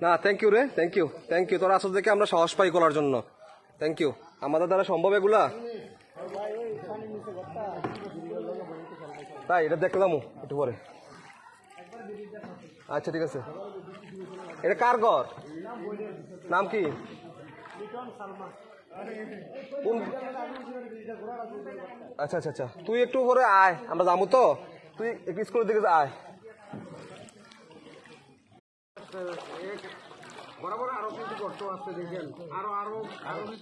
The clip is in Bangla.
না থ্যাংক ইউ রে, থ্যাংক ইউ তোর আসল দেখে আমরা সাহস পাই করার জন্য। থ্যাংক ইউ, আমাদের দ্বারা সম্ভব এগুলা। তাই এটা দেখলাম একটু পরে। আচ্ছা ঠিক আছে। এটা কার ঘর? নাম কি? আচ্ছা আচ্ছা আচ্ছা, তুই একটু পরে আয়, আমরা যাবো তো, তুই একটু স্কুলের দিকে আয়। বরাবর আরো কিন্তু গর্ত আছে দেখেন, আরো